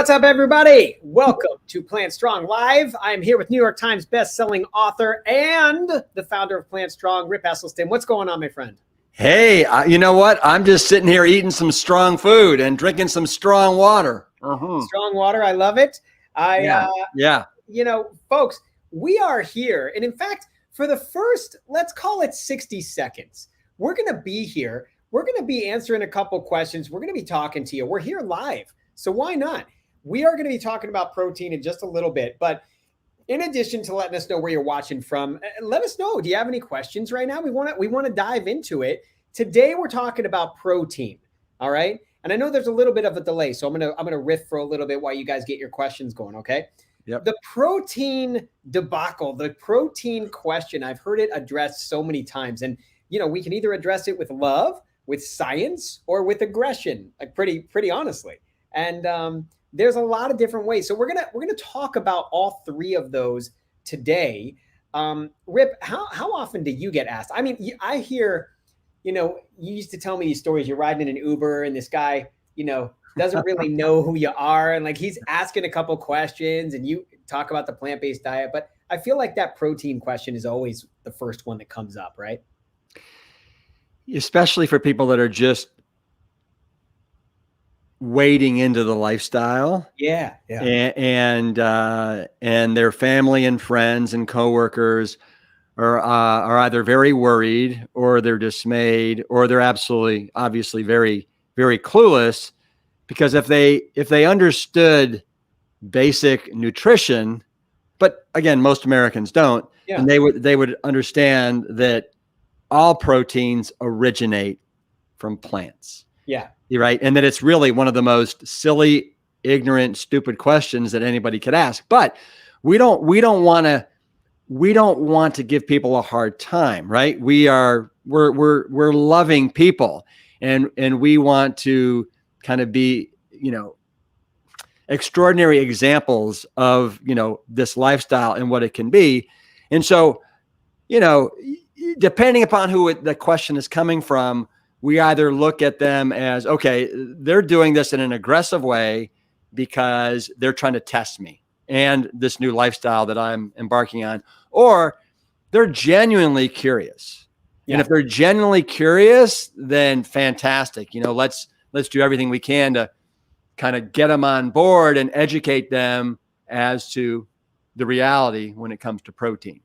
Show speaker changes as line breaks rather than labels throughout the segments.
What's up, everybody? Welcome to Plant Strong Live. I'm here with New York Times best-selling author and the founder of Plant Strong, Rip Esselstyn. What's going on, my friend?
Hey, you know what? I'm just sitting here eating some strong food and drinking some strong water.
Strong water, I love it.
Yeah.
You know, folks, we are here. And in fact, for the first, let's call it 60 seconds, we're going to be here. We're going to be answering a couple questions. We're going to be talking to you. We're here live. So why not? We are going to be talking about protein in just a little bit, but in addition to letting us know where you're watching from, let us know. Do you have any questions right now? We want to dive into it. Today we're talking about protein. All right. And I know there's a little bit of a delay, so I'm gonna riff for a little bit while you guys get your questions going. Okay.
Yep.
The protein debacle, the protein question, I've heard it addressed so many times, and you know we can either address it with love, with science, or with aggression. Like pretty honestly. And there's a lot of different ways. So we're gonna talk about all three of those today. Rip, how often do you get asked? I mean, I hear, you know, you used to tell me these stories. You're riding in an Uber and this guy, you know, doesn't really know who you are, and like he's asking a couple questions, and you talk about the plant-based diet. But I feel like that protein question is always the first one that comes up, right?
Especially for people that are just wading into the lifestyle.
Yeah.
And their family and friends and coworkers are either very worried, or they're dismayed, or they're obviously very, very clueless, because if they understood basic nutrition, but again, most Americans don't, and they would understand that all proteins originate from plants.
Yeah.
You're right. And that it's really one of the most silly, ignorant, stupid questions that anybody could ask. But we don't want to give people a hard time, right? We're loving people, and we want to kind of be, you know, extraordinary examples of, you know, this lifestyle and what it can be. And so, you know, depending upon who the question is coming from, we either look at them as, okay, they're doing this in an aggressive way because they're trying to test me and this new lifestyle that I'm embarking on, or they're genuinely curious. Yeah. And if they're genuinely curious, then fantastic. You know, let's do everything we can to kind of get them on board and educate them as to the reality when it comes to protein.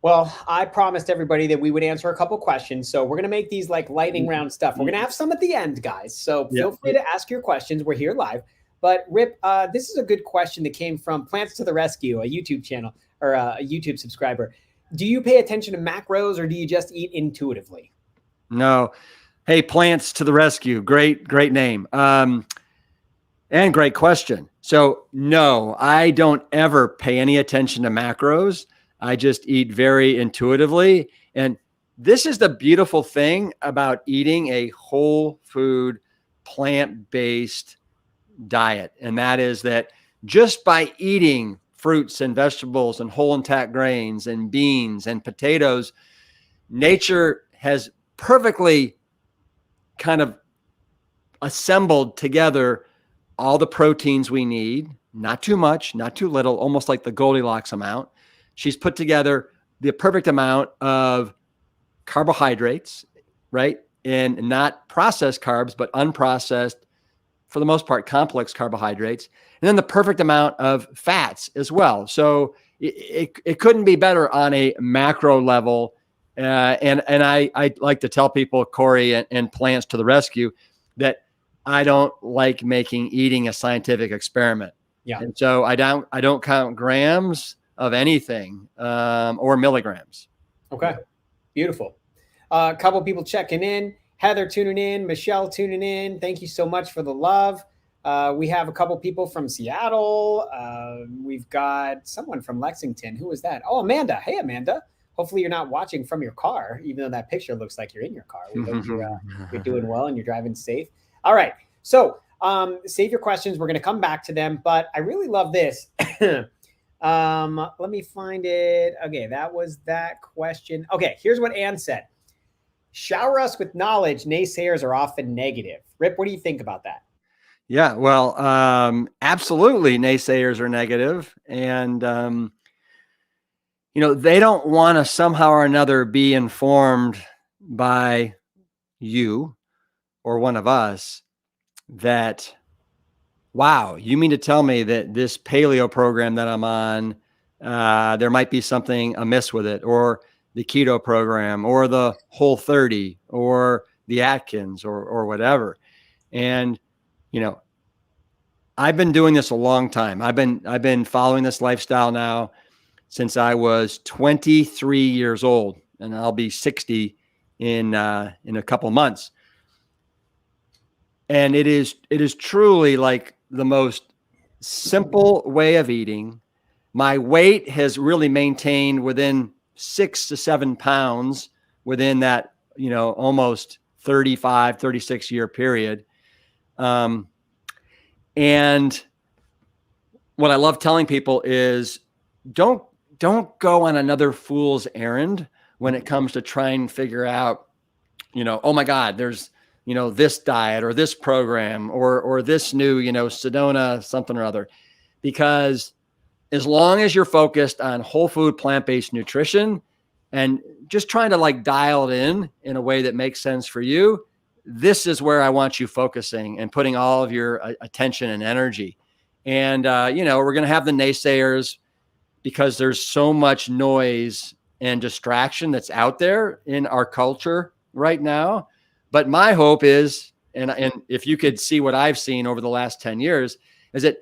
Well, I promised everybody that we would answer a couple questions. So we're going to make these like lightning round stuff. We're going to have some at the end, guys. So feel free to ask your questions. We're here live. But Rip, this is a good question that came from Plants to the Rescue, a YouTube channel or a YouTube subscriber. Do you pay attention to macros, or do you just eat intuitively?
No. Hey, Plants to the Rescue. Great name. And great question. So no, I don't ever pay any attention to macros. I just eat very intuitively. And this is the beautiful thing about eating a whole food, plant-based diet. And that is that just by eating fruits and vegetables and whole intact grains and beans and potatoes, nature has perfectly kind of assembled together all the proteins we need, not too much, not too little, almost like the Goldilocks amount. She's put together the perfect amount of carbohydrates, right? And not processed carbs, but unprocessed, for the most part, complex carbohydrates. And then the perfect amount of fats as well. So it couldn't be better on a macro level. And I like to tell people, Corey and Plants to the Rescue, that I don't like making eating a scientific experiment.
Yeah.
And so I don't count grams of anything, or milligrams.
Okay. Beautiful. A couple people checking in. Heather tuning in. Michelle tuning in. Thank you so much for the love. We have a couple people from Seattle. We've got someone from Lexington. Who is that? Oh, Amanda. Hey, Amanda. Hopefully you're not watching from your car, even though that picture looks like you're in your car. We hope you're doing well and you're driving safe. All right. So save your questions. We're going to come back to them. But I really love this. Let me find it. Okay, that was that question. Okay, here's what Ann said. Shower us with knowledge. Naysayers are often negative. Rip, what do you think about that?
Yeah, well, absolutely, naysayers are negative, and they don't want to somehow or another be informed by you or one of us that, wow, you mean to tell me that this paleo program that I'm on, there might be something amiss with it, or the keto program, or the Whole30, or the Atkins, or whatever. And you know, I've been doing this a long time. I've been following this lifestyle now since I was 23 years old, and I'll be 60 in a couple months. And it is truly like the most simple way of eating. My weight has really maintained within 6 to 7 pounds within that, almost 35, 36 year period. And what I love telling people is don't go on another fool's errand when it comes to trying to figure out, oh my God, there's, this diet or this program or this new, Sedona something or other. Because as long as you're focused on whole food, plant-based nutrition and just trying to like dial it in a way that makes sense for you, this is where I want you focusing and putting all of your attention and energy. And, we're going to have the naysayers because there's so much noise and distraction that's out there in our culture right now. But my hope is, and if you could see what I've seen over the last 10 years, is that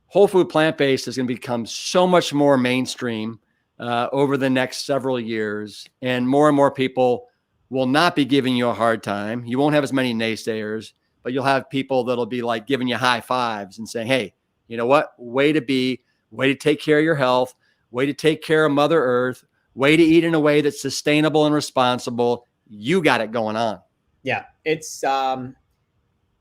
whole food plant-based is going to become so much more mainstream over the next several years. And more people will not be giving you a hard time. You won't have as many naysayers, but you'll have people that'll be like giving you high fives and saying, hey, you know what? Way to take care of your health, way to take care of Mother Earth, way to eat in a way that's sustainable and responsible. You got it going on.
Yeah, it's a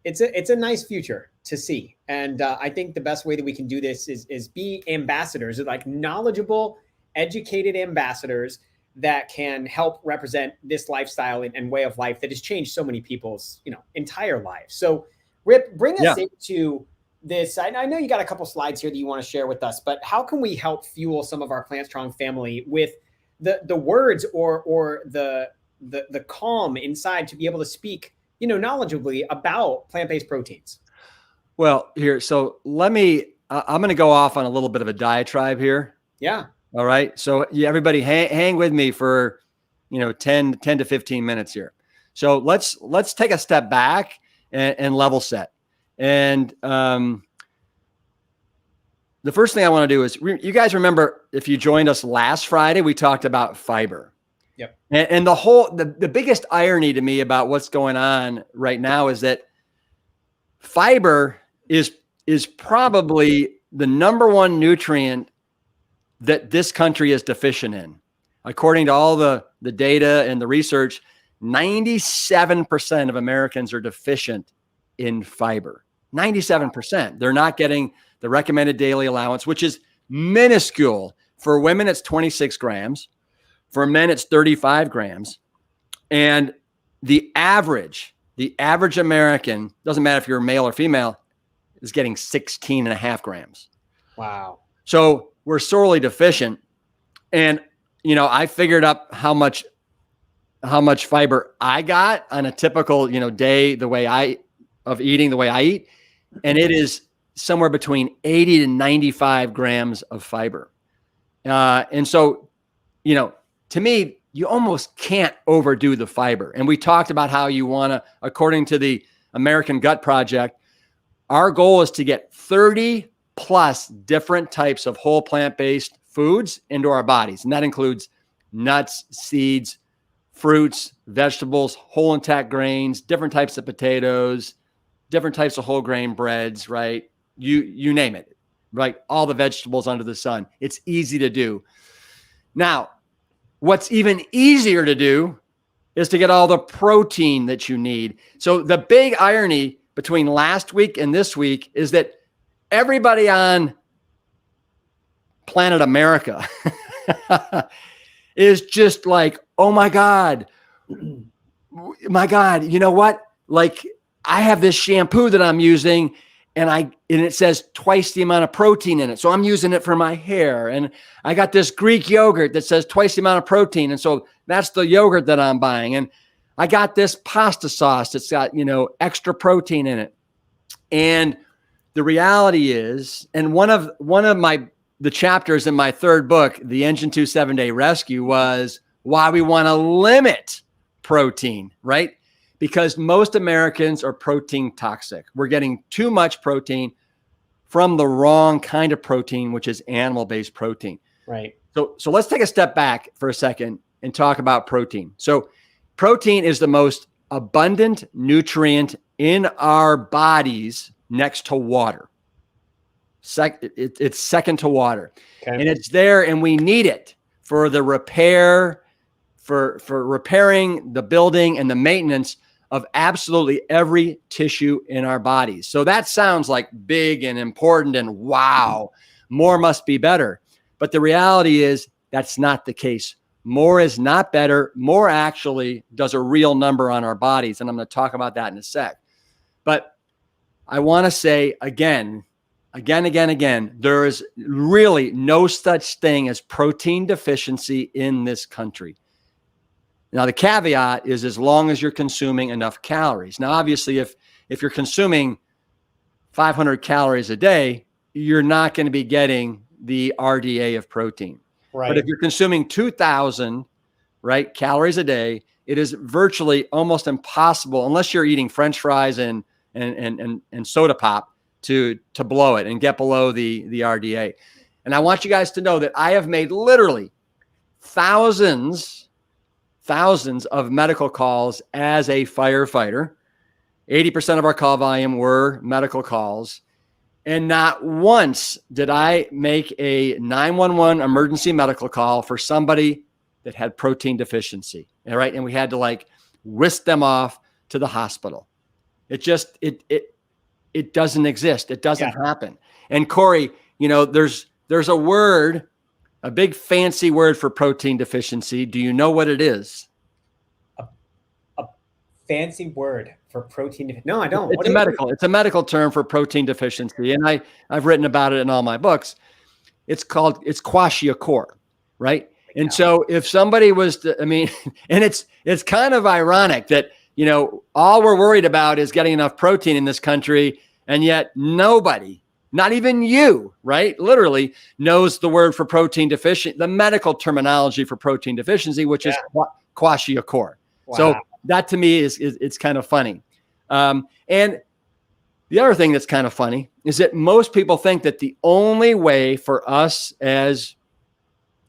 nice future to see. And I think the best way that we can do this is be ambassadors, like knowledgeable, educated ambassadors that can help represent this lifestyle and way of life that has changed so many people's, entire lives. So Rip, bring us into this. I know you got a couple slides here that you want to share with us, but how can we help fuel some of our Plant Strong family with the words or the calm inside to be able to speak, knowledgeably about plant-based proteins?
Well, so I'm going to go off on a little bit of a diatribe here.
Yeah.
All right. So everybody hang with me for, 10 to 15 minutes here. So let's take a step back and level set. And the first thing I want to do is you guys remember, if you joined us last Friday, we talked about fiber.
Yep.
And the biggest irony to me about what's going on right now is that fiber is probably the number one nutrient that this country is deficient in. According to all the data and the research, 97% of Americans are deficient in fiber. 97%. They're not getting the recommended daily allowance, which is minuscule. For women, it's 26 grams. For men, it's 35 grams. And the average American, doesn't matter if you're male or female, is getting 16 and a half grams.
Wow.
So we're sorely deficient. And, I figured up how much fiber I got on a typical, day, the way I eat. And it is somewhere between 80 to 95 grams of fiber. And so, to me, you almost can't overdo the fiber. And we talked about how you want to, according to the American Gut Project, our goal is to get 30 plus different types of whole plant-based foods into our bodies. And that includes nuts, seeds, fruits, vegetables, whole intact grains, different types of potatoes, different types of whole grain breads, right? You name it, right? All the vegetables under the sun. It's easy to do. Now, what's even easier to do is to get all the protein that you need. So the big irony between last week and this week is that everybody on planet America is just like, oh my God, you know what? Like, I have this shampoo that I'm using and it says twice the amount of protein in it. So I'm using it for my hair. And I got this Greek yogurt that says twice the amount of protein. And so that's the yogurt that I'm buying. And I got this pasta sauce that's got, extra protein in it. And the reality is, and one of the chapters in my third book, The Engine 2 7-Day Rescue, was why we want to limit protein, right? Because most Americans are protein toxic. We're getting too much protein from the wrong kind of protein, which is animal-based protein.
Right.
So let's take a step back for a second and talk about protein. So protein is the most abundant nutrient in our bodies next to water. It's second to water. Okay. And it's there, and we need it for the repair, for repairing the building and the maintenance of absolutely every tissue in our bodies. So that sounds like big and important and wow, more must be better. But the reality is that's not the case. More is not better. More actually does a real number on our bodies. And I'm going to talk about that in a sec. But I want to say again, there is really no such thing as protein deficiency in this country. Now, the caveat is as long as you're consuming enough calories. Now, obviously, if you're consuming 500 calories a day, you're not going to be getting the RDA of protein. Right. But if you're consuming 2,000, right, calories a day, it is virtually almost impossible, unless you're eating French fries and soda pop, to blow it and get below the RDA. And I want you guys to know that I have made literally thousands of medical calls as a firefighter. 80% of our call volume were medical calls. And not once did I make a 911 emergency medical call for somebody that had protein deficiency. All right. And we had to whisk them off to the hospital. It doesn't exist. It doesn't happen. And Corey, there's a word, a big fancy word for protein deficiency. Do you know what it is?
A fancy word for protein deficiency? No, I don't.
It's a medical term for protein deficiency. And I've written about it in all my books. It's kwashiorkor, right? And so if somebody was to, and it's kind of ironic that, all we're worried about is getting enough protein in this country. And yet nobody, not even you, right, literally knows the word for protein deficient, the medical terminology for protein deficiency, which is kwashiorkor. Wow. So that to me it's kind of funny. And the other thing that's kind of funny is that most people think that the only way for us as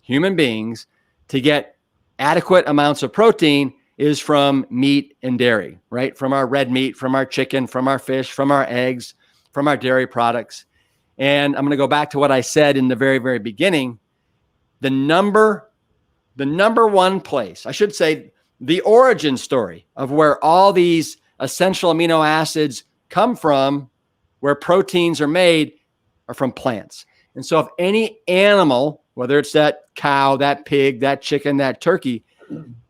human beings to get adequate amounts of protein is from meat and dairy, right? From our red meat, from our chicken, from our fish, from our eggs, from our dairy products. And I'm going to go back to what I said in the very, very beginning. The number one place, I should say, the origin story of where all these essential amino acids come from, where proteins are made, are from plants. And so if any animal, whether it's that cow, that pig, that chicken, that turkey,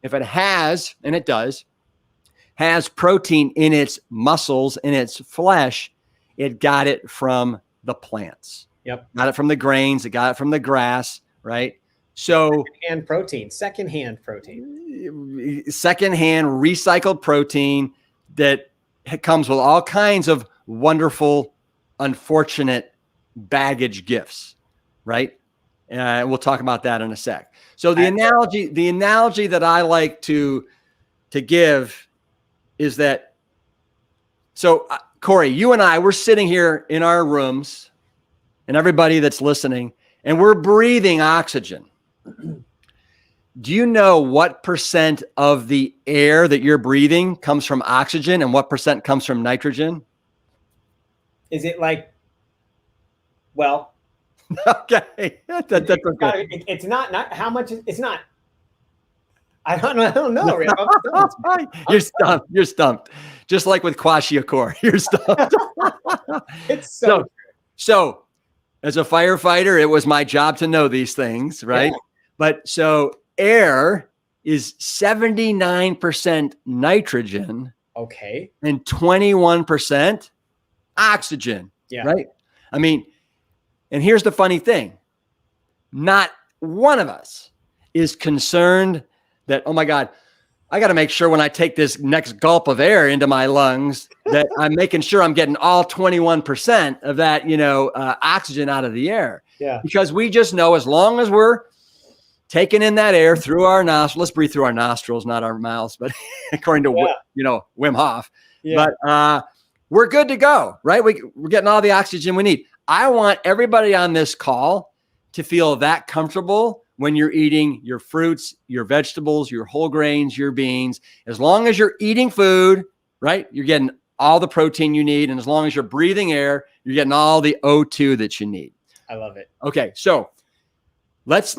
if it has, and it does, has protein in its muscles, in its flesh, it got it from the plants.
Yep.
Got it from the grains. It got it from the grass, right? So
secondhand protein,
secondhand recycled protein that comes with all kinds of wonderful, unfortunate baggage gifts, right? We'll talk about that in a sec. So the analogy that I like to give is that, so Corey, you and I, we're sitting here in our rooms, and everybody that's listening, and we're breathing oxygen. Do you know what percent of the air that you're breathing comes from oxygen and what percent comes from nitrogen?
Is it
okay. That's okay.
It's not how much. It's not. I don't know.
You're stumped. Just like with kwashiorkor, you're stumped.
It's
so as a firefighter, it was my job to know these things, right? Yeah. But so air is 79% nitrogen
Okay.
and 21% oxygen,
Yeah.
right? I mean, and here's the funny thing. Not one of us is concerned that, oh my God, I got to make sure when I take this next gulp of air into my lungs that I'm making sure I'm getting all 21% of that, oxygen out of the air.
Yeah.
Because we just know as long as we're taking in that air through our nostrils, let's breathe through our nostrils, not our mouths, but according to, Wim Hof, but we're good to go, right? We're getting all the oxygen we need. I want everybody on this call to feel that comfortable when you're eating your fruits, your vegetables, your whole grains, your beans. As long as you're eating food, right, you're getting all the protein you need. And as long as you're breathing air, you're getting all the O2 that you need.
I love it.
Okay, so let's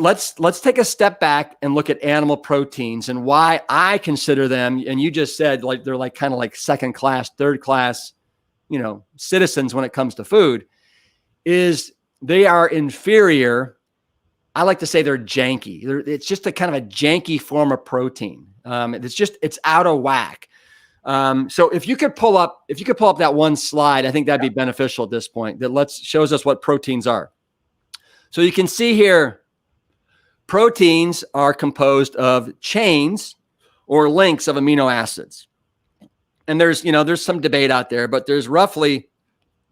take a step back and look at animal proteins and why I consider them. And you just said like they're like kind of like second class, third class, citizens when it comes to food. Is they are inferior. I like to say they're janky. It's just a kind of a janky form of protein. It's out of whack. So if you could pull up that one slide, I think that'd be beneficial at this point. That shows us what proteins are. So you can see here, proteins are composed of chains or links of amino acids. And there's some debate out there, but there's roughly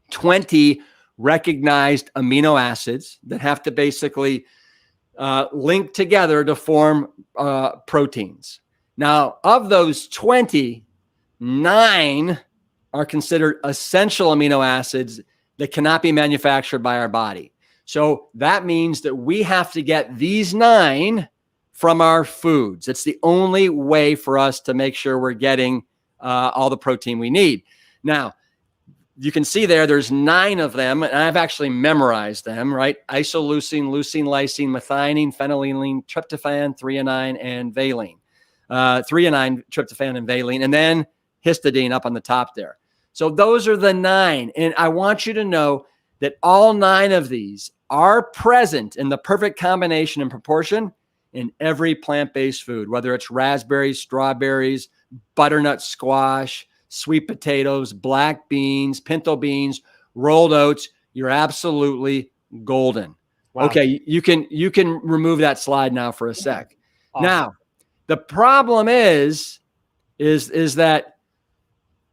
20 recognized amino acids that have to basically link together to form proteins. Now, of those 20, 9 are considered essential amino acids that cannot be manufactured by our body. So that means that we have to get these 9 from our foods. It's the only way for us to make sure we're getting all the protein we need. Now, you can see there's 9 of them, and I've actually memorized them, right? Isoleucine, leucine, lysine, methionine, phenylalanine, tryptophan, threonine, and valine. Threonine, tryptophan, and valine, and then histidine up on the top there. So those are the 9. And I want you to know that all 9 of these are present in the perfect combination and proportion in every plant-based food, whether it's raspberries, strawberries, butternut squash, sweet potatoes, black beans, pinto beans, rolled oats. You're absolutely golden. Wow. Okay, you can remove that slide now for a sec. Awesome. Now, the problem is that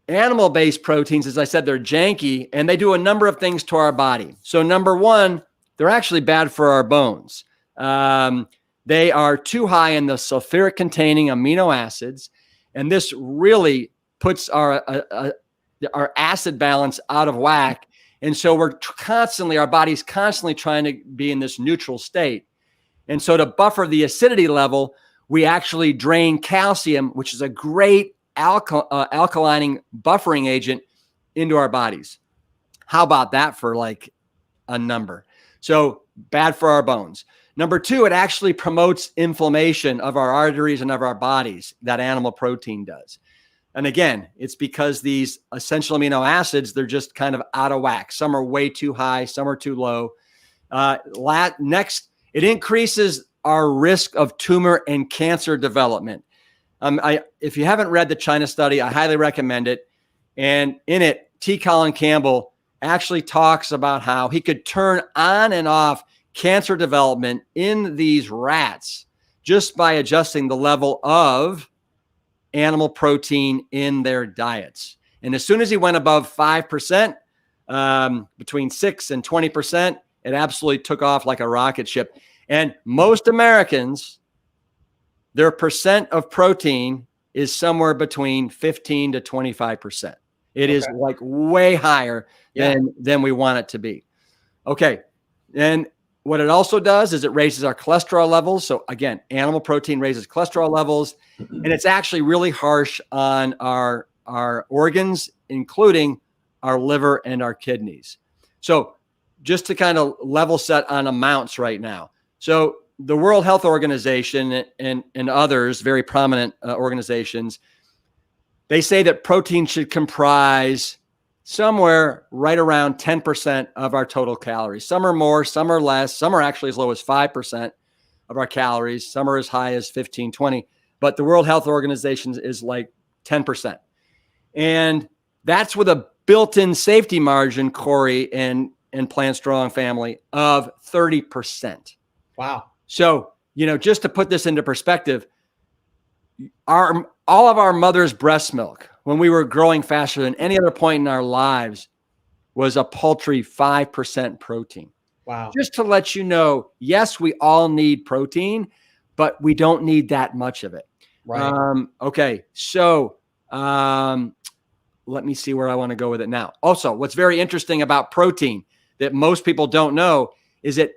animal-based proteins, as I said, they're janky and they do a number of things to our body. So number one, they're actually bad for our bones. They are too high in the sulfuric-containing amino acids, and this really puts our acid balance out of whack. And so our body's constantly trying to be in this neutral state. And so to buffer the acidity level, we actually drain calcium, which is a great alkalining buffering agent, into our bodies. How about that for like a number? So bad for our bones. Number two, it actually promotes inflammation of our arteries and of our bodies. That animal protein does. And again, it's because these essential amino acids, they're just kind of out of whack. Some are way too high, some are too low. Next, it increases our risk of tumor and cancer development. If you haven't read the China study, I highly recommend it. And in it, T. Colin Campbell actually talks about how he could turn on and off cancer development in these rats just by adjusting the level of animal protein in their diets. And as soon as he went above 5%, between 6 and 20%, it absolutely took off like a rocket ship. And most Americans, their percent of protein is somewhere between 15 to 25%. It is like way higher than we want it to be. Okay. And what it also does is it raises our cholesterol levels. So again, animal protein raises cholesterol levels, and it's actually really harsh on our organs, including our liver and our kidneys. So just to kind of level set on amounts right now. So the World Health Organization and others, very prominent organizations, they say that protein should comprise somewhere right around 10% of our total calories. Some are more, some are less. Some are actually as low as 5% of our calories. Some are as high as 15, 20. But the World Health Organization is like 10%. And that's with a built-in safety margin, Corey and Plant Strong family, of 30%.
Wow.
So, just to put this into perspective, all of our mother's breast milk when we were growing faster than any other point in our lives was a paltry 5% protein.
Wow.
Just to let you know, yes, we all need protein, but we don't need that much of it.
Right.
Okay. So, let me see where I want to go with it now. Also, what's very interesting about protein that most people don't know is at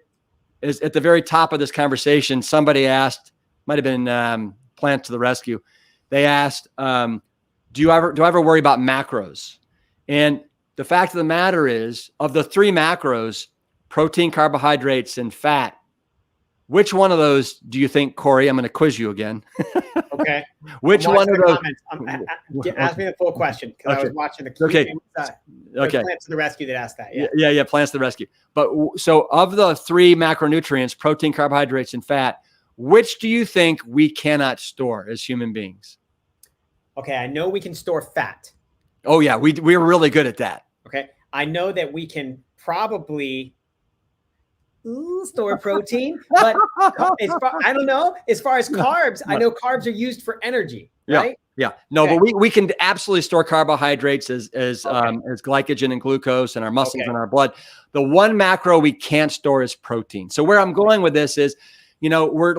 the very top of this conversation, somebody asked, might have been Plant to the Rescue. They asked, do I ever worry about macros? And the fact of the matter is, of the 3 macros, protein, carbohydrates, and fat, which one of those do you think, Corey? I'm going to quiz you again.
Okay.
Which one of those?
Ask me the full question, because I was watching the
Okay.
Plants to the Rescue that asked that.
Yeah. Plants to the Rescue. But so of the 3 macronutrients, protein, carbohydrates, and fat, which do you think we cannot store as human beings?
Okay, I know we can store fat.
Oh yeah, we're really good at that.
Okay, I know that we can probably store protein, but I don't know. As far as carbs, I know carbs are used for energy, right?
Yeah. No, okay. But we can absolutely store carbohydrates as glycogen and glucose in our muscles and our blood. The one macro we can't store is protein. So where I'm going with this is, we're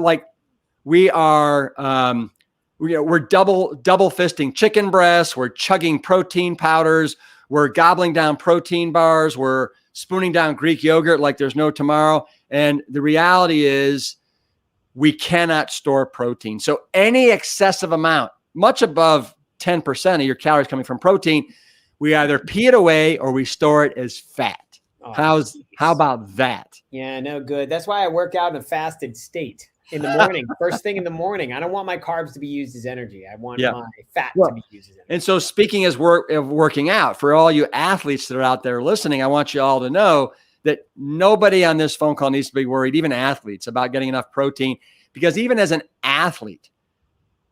double fisting chicken breasts. We're chugging protein powders. We're gobbling down protein bars. We're spooning down Greek yogurt like there's no tomorrow. And the reality is we cannot store protein. So any excessive amount, much above 10% of your calories coming from protein, we either pee it away or we store it as fat.
Oh,
how about that?
Yeah, no good. That's why I work out in a fasted state in the morning, first thing in the morning. I don't want my carbs to be used as energy. I want my fat to be used as energy.
And so speaking of working out, for all you athletes that are out there listening, I want you all to know that nobody on this phone call needs to be worried, even athletes, about getting enough protein, because even as an athlete,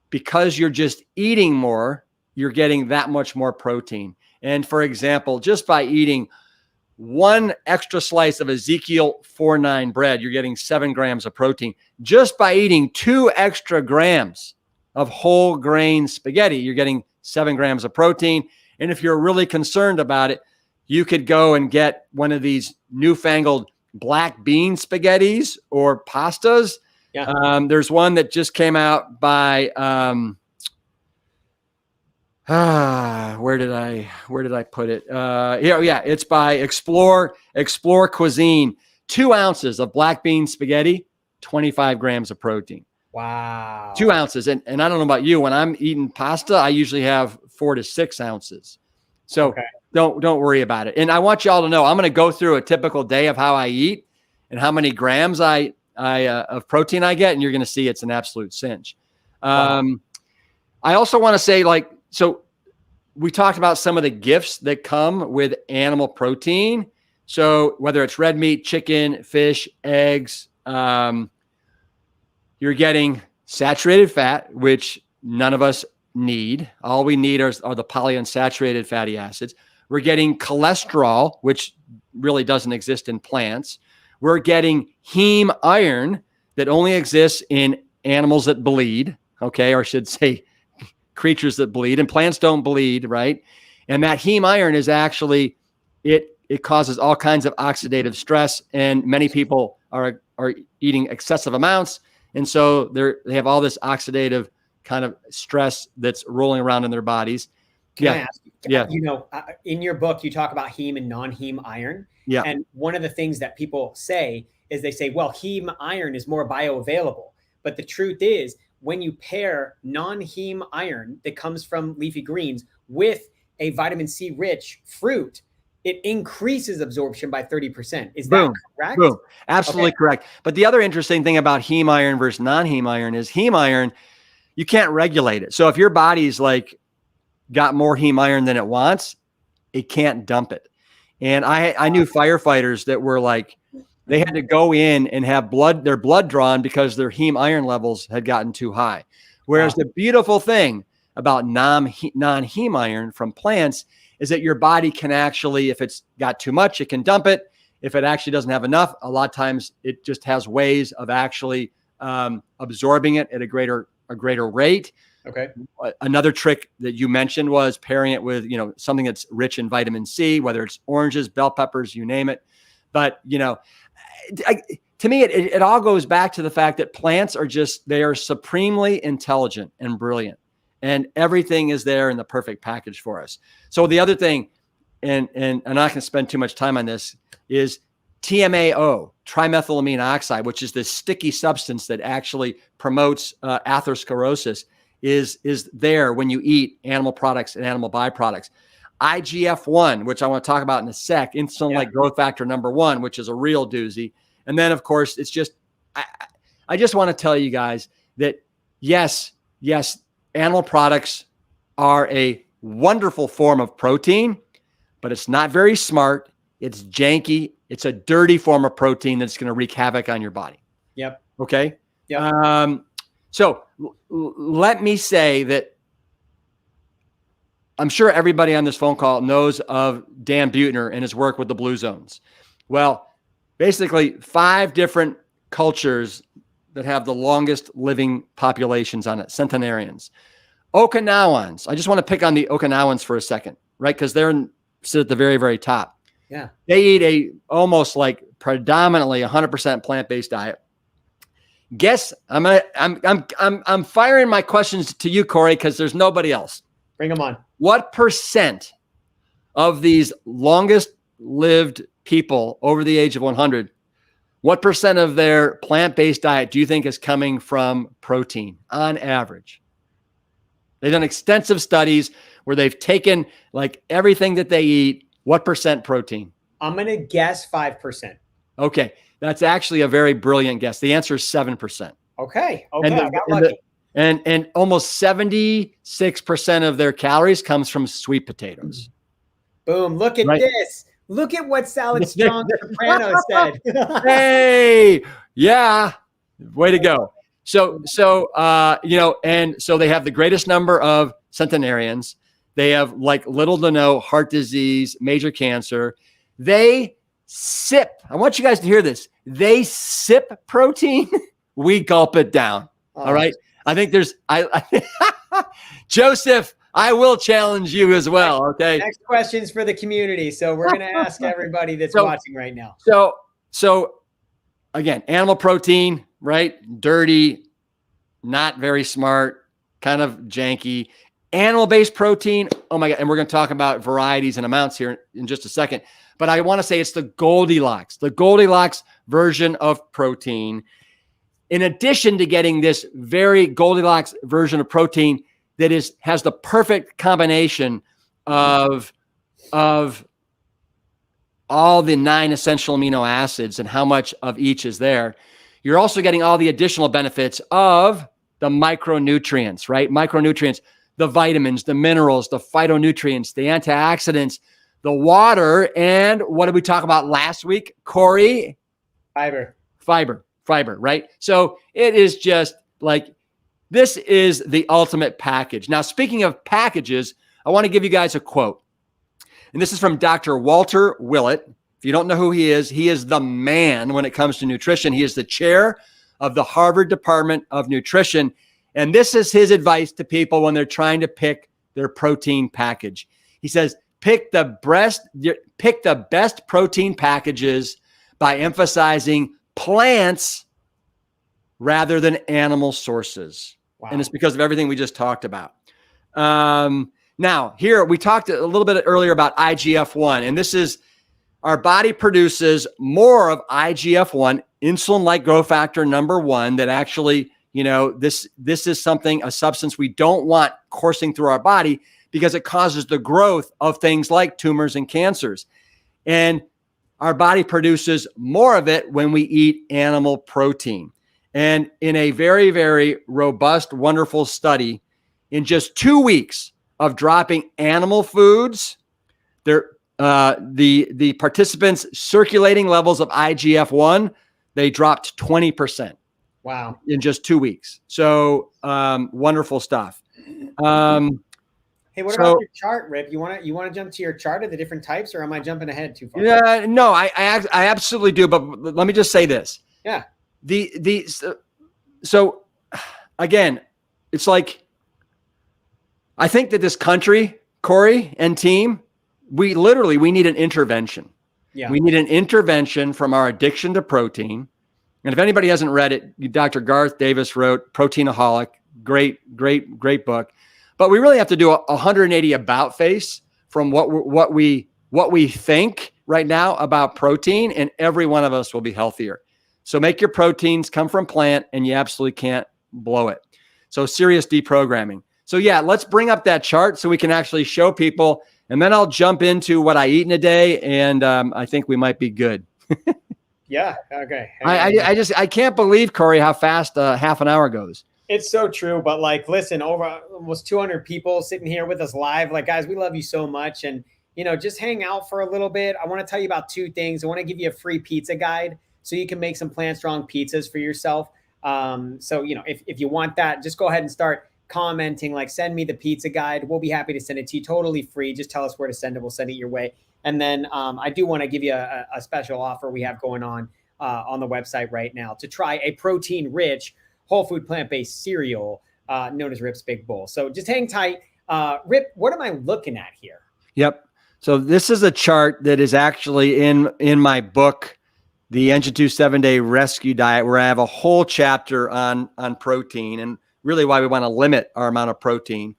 because you're just eating more, you're getting that much more protein. And for example, just by eating 1 extra slice of Ezekiel 4:9 bread, you're getting 7 grams of protein. Just by eating 2 extra grams of whole grain spaghetti, you're getting 7 grams of protein. And if you're really concerned about it, you could go and get one of these newfangled black bean spaghettis or pastas. Yeah. There's one that just came out by where did I put it? It's by Explore Cuisine. 2 ounces of black bean spaghetti, 25 grams of protein.
Wow.
2 ounces. And I don't know about you, when I'm eating pasta, I usually have 4 to 6 ounces. So don't worry about it. And I want you all to know, I'm going to go through a typical day of how I eat and how many grams of protein I get. And you're going to see it's an absolute cinch. Wow. I also want to say, so we talked about some of the gifts that come with animal protein. So whether it's red meat, chicken, fish, eggs, you're getting saturated fat, which none of us need. All we need are the polyunsaturated fatty acids. We're getting cholesterol, which really doesn't exist in plants. We're getting heme iron that only exists in animals that bleed, or I should say creatures that bleed, and plants don't bleed, right? And that heme iron is actually, it causes all kinds of oxidative stress, and many people are eating excessive amounts, and so they have all this oxidative kind of stress that's rolling around in their bodies.
Can I ask you, in your book, you talk about heme and non-heme iron. Yeah. And one of the things that people say is they say, well, heme iron is more bioavailable. But the truth is, when you pair non-heme iron that comes from leafy greens with a vitamin C rich fruit, it increases absorption by 30%. Is that correct?
Boom. Absolutely correct. But the other interesting thing about heme iron versus non-heme iron is heme iron, you can't regulate it. So if your body's got more heme iron than it wants, it can't dump it. And I knew firefighters that were they had to go in and have their blood drawn because their heme iron levels had gotten too high. Whereas the beautiful thing about non-heme iron from plants is that your body can actually, if it's got too much, it can dump it. If it actually doesn't have enough, a lot of times it just has ways of actually absorbing it at a greater rate.
Okay.
Another trick that you mentioned was pairing it with, something that's rich in vitamin C, whether it's oranges, bell peppers, you name it. But, to me, it all goes back to the fact that plants they are supremely intelligent and brilliant, and everything is there in the perfect package for us. So the other thing, and I'm not going to spend too much time on this, is TMAO, trimethylamine oxide, which is this sticky substance that actually promotes atherosclerosis, is there when you eat animal products and animal byproducts. IGF-1, which I want to talk about in a sec, insulin-like growth factor number 1, which is a real doozy. And then, of course, it's just, I just want to tell you guys that, yes, animal products are a wonderful form of protein, but it's not very smart. It's janky. It's a dirty form of protein that's going to wreak havoc on your body.
Yep.
Okay.
Yep.
So let me say that I'm sure everybody on this phone call knows of Dan Buettner and his work with the Blue Zones. Well, basically 5 different cultures that have the longest living populations on it, centenarians. Okinawans. I just want to pick on the Okinawans for a second, right? Because sit at the very, very top.
Yeah.
They eat almost like predominantly 100% plant-based diet. Guess I'm firing my questions to you, Corey, because there's nobody else.
Bring them on.
What percent of these longest lived people over the age of 100, what percent of their plant-based diet do you think is coming from protein on average? They've done extensive studies where they've taken like everything that they eat. What percent protein?
I'm going to guess 5%.
Okay. That's actually a very brilliant guess. The answer is 7%.
Okay. I got lucky.
And almost 76% of their calories comes from sweet potatoes.
Boom. Look at this. Look at what Salad Strong Soprano said.
Hey, yeah. Way to go. So and so they have the greatest number of centenarians. They have like little to no heart disease, major cancer. They sip. I want you guys to hear this. They sip protein. We gulp it down. All right. I think Joseph, I will challenge you as well. Okay.
Next question's for the community. So we're going to ask everybody that's watching right now.
So again, animal protein, right? Dirty, not very smart, kind of janky. Animal-based protein. Oh my God. And we're going to talk about varieties and amounts here in just a second. But I want to say it's the Goldilocks version of protein. In addition to getting this very Goldilocks version of protein that has the perfect combination of all the 9 essential amino acids and how much of each is there, you're also getting all the additional benefits of the micronutrients, right? Micronutrients, the vitamins, the minerals, the phytonutrients, the antioxidants, the water, and what did we talk about last week, Corey? Fiber, right? So it is just like, this is the ultimate package. Now, speaking of packages, I want to give you guys a quote. And this is from Dr. Walter Willett. If you don't know who he is the man when it comes to nutrition. He is the chair of the Harvard Department of Nutrition. And this is his advice to people when they're trying to pick their protein package. He says, pick the best protein packages by emphasizing plants rather than animal sources. Wow. And it's because of everything we just talked about. Now, here we talked a little bit earlier about IGF-1, and this is our body produces more of IGF-1, insulin-like growth factor number 1, that actually, this is a substance we don't want coursing through our body because it causes the growth of things like tumors and cancers. And our body produces more of it when we eat animal protein. And in a very, very robust, wonderful study, in just 2 weeks of dropping animal foods, the participants' circulating levels of IGF-1, they dropped 20%.
Wow.
In just 2 weeks. So wonderful stuff.
Hey, what
So-
about your chart, Rip? You want to jump to your chart of the different types, or am I jumping ahead too far?
Yeah, no, I absolutely do. But let me just say this.
Yeah.
So again, it's like, I think that this country, Corey and team, we need an intervention.
Yeah.
We need an intervention from our addiction to protein. And if anybody hasn't read it, Dr. Garth Davis wrote Proteinaholic. Great book. But we really have to do a 180 about face from what we think right now about protein, and every one of us will be healthier. So make your proteins come from plant, and you absolutely can't blow it. So serious deprogramming. So yeah, let's bring up that chart so we can actually show people, and then I'll jump into what I eat in a day, and I think we might be good.
Yeah. Okay.
I can't believe, Corey, how fast half an hour goes.
It's so true. But like, listen, over almost 200 people sitting here with us live. Like, guys, we love you so much. And, just hang out for a little bit. I want to tell you about two things. I want to give you a free pizza guide so you can make some Plant Strong pizzas for yourself. So, if you want that, just go ahead and start commenting, like, send me the pizza guide. We'll be happy to send it to you totally free. Just tell us where to send it. We'll send it your way. And then I do want to give you a special offer we have going on the website right now to try a protein-rich, whole food, plant-based cereal known as Rip's Big Bowl. So just hang tight. Rip, what am I looking at here?
Yep. So this is a chart that is actually in my book, The Engine 2 7-Day Rescue Diet, where I have a whole chapter on protein and really why we want to limit our amount of protein.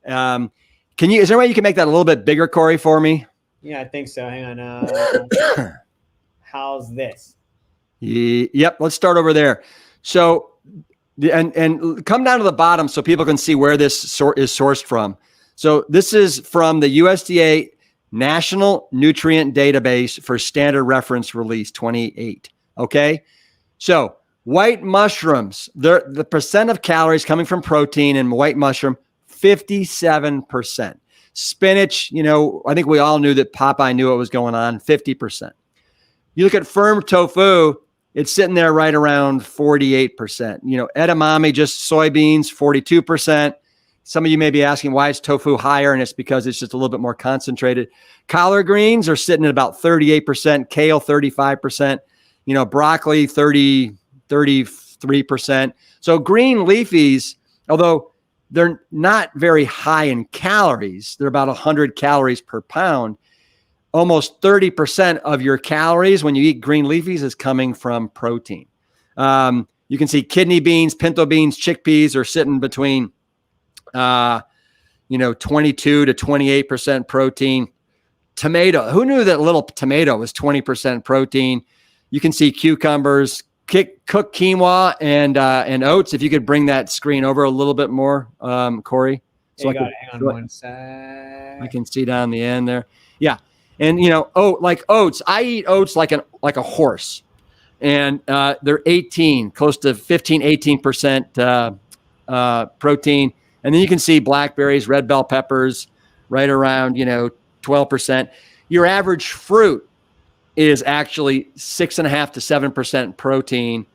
Is there a way you can make that a little bit bigger, Corey, for me?
Yeah, I think so. Hang on. How's this?
Yep. Let's start over there. So, and come down to the bottom so people can see where this is sourced from. So this is from the USDA National Nutrient Database for Standard Reference Release 28. Okay. So white mushrooms, the percent of calories coming from protein in white mushroom, 57%. Spinach, I think we all knew that Popeye knew what was going on, 50%. You look at firm tofu, it's sitting there right around 48%. Edamame, just soybeans, 42%. Some of you may be asking why is tofu higher, and it's because it's just a little bit more concentrated. Collard greens are sitting at about 38%, kale 35%, broccoli 33%. So green leafies, although they're not very high in calories, they're about 100 calories per pound. Almost 30% of your calories when you eat green leafies is coming from protein. You can see kidney beans, pinto beans, chickpeas are sitting between 22 to 28% protein. Tomato, who knew that little tomato was 20% protein? You can see cucumbers, cooked quinoa and oats. If you could bring that screen over a little bit more, Corey.
So hang on one sec.
I can see down the end there. Yeah. And, like oats, I eat oats like a horse, and they're close to 15, 18% protein. And then you can see blackberries, red bell peppers, right around, 12%. Your average fruit is actually 6.5 to 7% protein.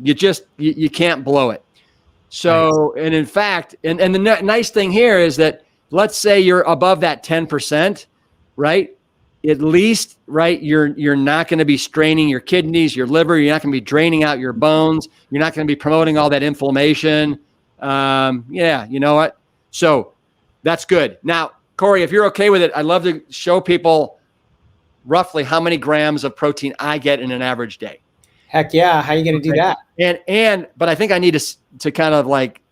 You can't blow it. So, nice. And in fact, and the nice thing here is that, let's say you're above that 10%, right? At least, right, you're not going to be straining your kidneys, your liver. You're not going to be draining out your bones. You're not going to be promoting all that inflammation. Yeah, you know what? So that's good. Now, Corey, if you're okay with it, I'd love to show people roughly how many grams of protein I get in an average day.
Heck yeah. How are you going to do that?
But I think I need to kind of like,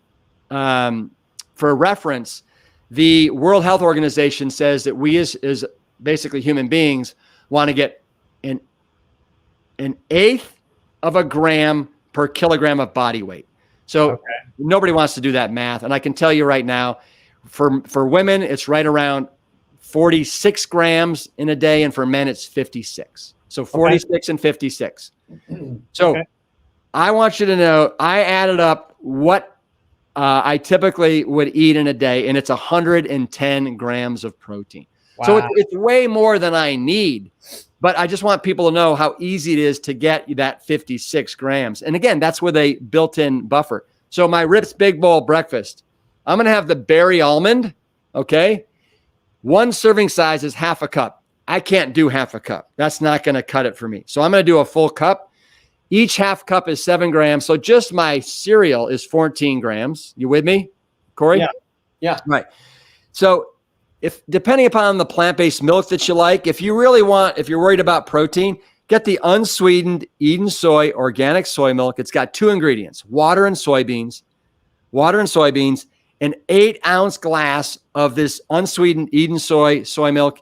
for a reference, the World Health Organization says that we as basically human beings want to get an eighth of a gram per kilogram of body weight. So nobody wants to do that math. And I can tell you right now, for women, it's right around 46 grams in a day. And for men, it's 56. So 46 and 56. So I want you to know, I added up what I typically would eat in a day, and it's 110 grams of protein. Wow. So it's way more than I need. But I just want people to know how easy it is to get that 56 grams. And again, that's with a built-in buffer. So my Rip's Big Bowl breakfast, I'm going to have the berry almond. Okay. One serving size is half a cup. I can't do half a cup. That's not going to cut it for me. So I'm going to do a full cup. Each half cup is 7 grams. So just my cereal is 14 grams. You with me, Corey?
Yeah. Yeah.
Right. So if depending upon the plant-based milk that you like, if you're worried about protein, get the unsweetened Eden Soy organic soy milk. It's got 2 ingredients, water and soybeans, an 8-ounce glass of this unsweetened Eden soy milk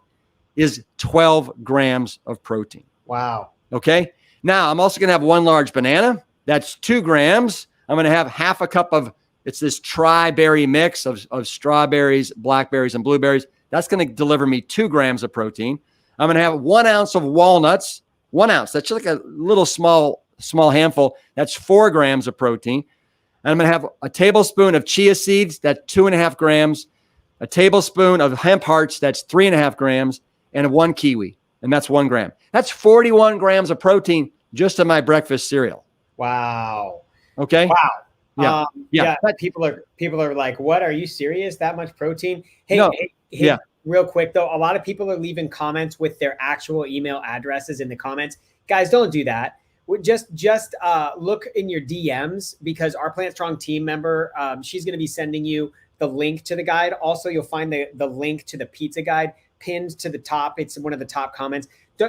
is 12 grams of protein.
Wow.
Okay. Now I'm also going to have 1 large banana. That's 2 grams. I'm going to have half a cup of, it's this tri-berry mix of strawberries, blackberries, and blueberries. That's going to deliver me 2 grams of protein. I'm going to have 1 ounce of walnuts, 1 ounce. That's just like a little small handful. That's 4 grams of protein. And I'm going to have a tablespoon of chia seeds. That's 2.5 grams. A tablespoon of hemp hearts. That's 3.5 grams. And 1 kiwi. And that's 1 gram. That's 41 grams of protein just in my breakfast cereal.
Wow.
Okay.
Wow.
Yeah.
People are like, what? Are you serious? That much protein? Hey,
No.
hey, real quick though. A lot of people are leaving comments with their actual email addresses in the comments. Guys, don't do that. Just look in your DMs, because our Plant Strong team member, she's going to be sending you the link to the guide. Also, you'll find the link to the pizza guide pinned to the top. It's one of the top comments.